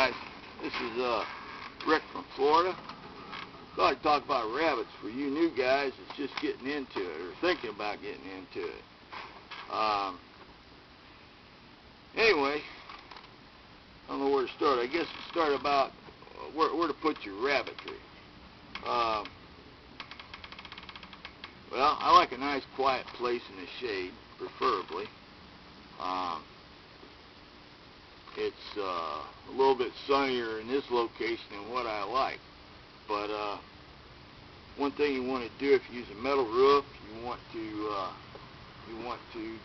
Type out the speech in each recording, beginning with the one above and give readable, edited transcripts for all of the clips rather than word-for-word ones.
guys, this is Rick from Florida. Thought I'd talk about rabbits for you new guys that's just getting into it or thinking about getting into it. Anyway, I don't know where to start. I guess start about where to put your rabbitry. Well, I like a nice quiet place in the shade, preferably. It's a little bit sunnier in this location than what I like. But one thing you want to do if you use a metal roof, you want to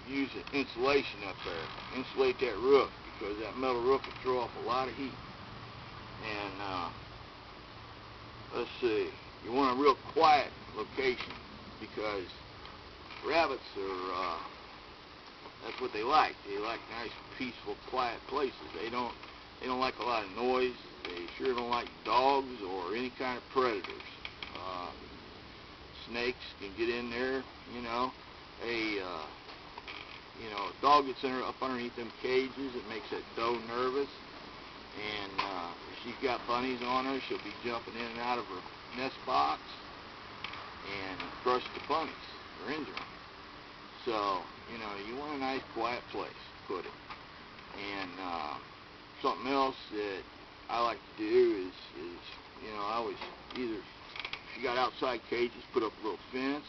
use an insulation up there. Insulate that roof because that metal roof will throw off a lot of heat. And let's see, you want a real quiet location because rabbits are that's what they like. They like nice, peaceful, quiet places. They don't like a lot of noise. They sure don't like dogs or any kind of predators. Snakes can get in there. You know, a dog gets up underneath them cages. It makes that doe nervous. And if she's got bunnies on her, she'll be jumping in and out of her nest box and crush the bunnies or injure them. So, you want a nice quiet place to put it. And something else that I like to do is I always either, if you got outside cages, put up a little fence.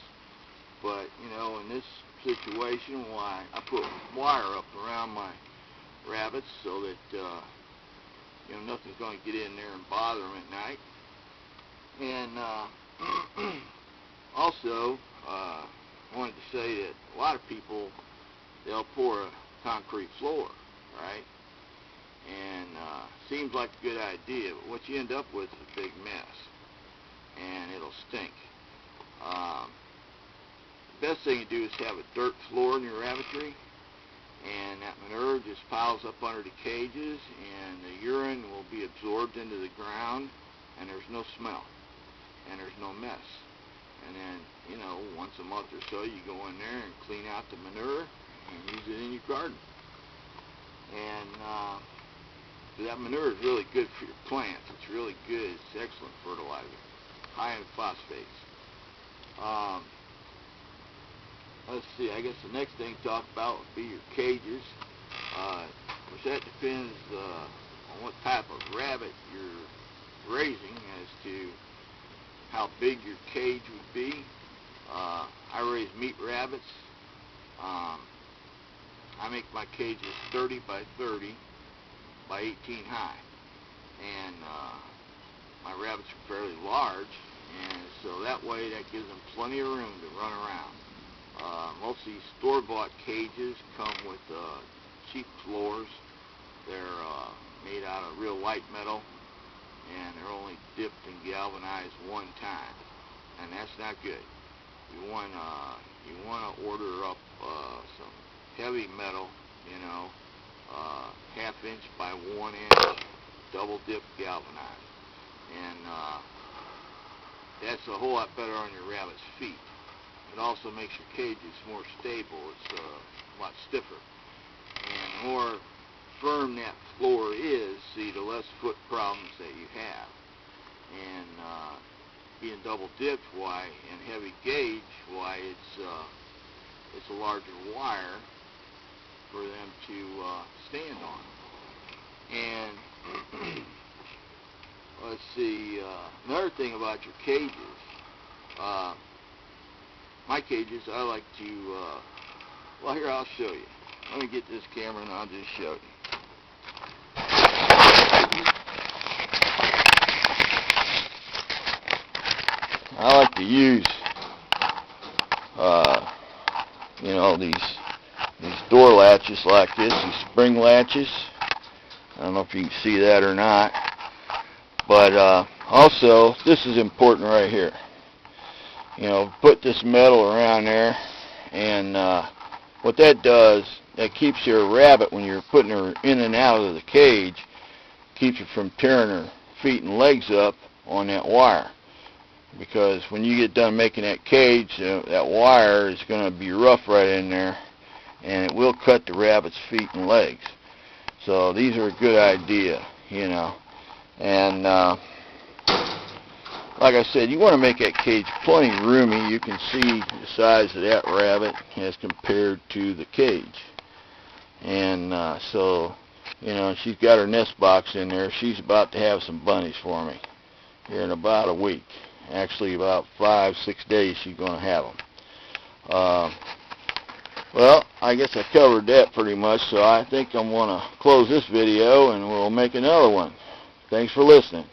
But, in this situation, why I put wire up around my rabbits so that, nothing's going to get in there and bother them at night. And also, I wanted to say that a lot of people, they'll pour a concrete floor, right? And seems like a good idea, but what you end up with is a big mess, and it'll stink. The best thing to do is have a dirt floor in your rabbitry, and that manure just piles up under the cages, and the urine will be absorbed into the ground, and there's no smell, and there's no mess. And then, once a month or so, you go in there and clean out the manure and use it in your garden. And that manure is really good for your plants. It's really good. It's excellent fertilizer, high in phosphates. Let's see, I guess the next thing to talk about would be your cages. Which that depends on what type of rabbit you're raising as to how big your cage would be. I raise meat rabbits. I make my cages 30 by 30 by 18 high. And my rabbits are fairly large, and so that way that gives them plenty of room to run around. Most of these store-bought cages come with cheap floors. They're made out of real light metal, and they're only dipped and galvanized one time, and that's not good. You want to order up some heavy metal, half-inch by 1 inch, double dip galvanized, and that's a whole lot better on your rabbit's feet. It also makes your cages more stable. It's a lot stiffer, and the more firm that floor is, the less foot problems that you have. And being double dipped, and heavy gauge, it's a larger wire for them to stand on. And let's see, another thing about your cages, my cages, I like to, well, here, I'll show you. Let me get this camera and I'll just show you. I like to use, these door latches like this, these spring latches. I don't know if you can see that or not. But also, this is important right here. Put this metal around there, and what that does, that keeps your rabbit, when you're putting her in and out of the cage, keeps you from tearing her feet and legs up on that wire. Because when you get done making that cage, that wire is going to be rough right in there, and it will cut the rabbit's feet and legs. So these are a good idea. you know. And like I said, you want to make that cage plenty roomy. You can see the size of that rabbit as compared to the cage. And so, you know, she's got her nest box in there. She's about to have some bunnies for me here in about a week. Actually, about 5-6 days she's going to have them. Well, I guess I covered that pretty much, so I think I'm going to close this video and we'll make another one. Thanks for listening.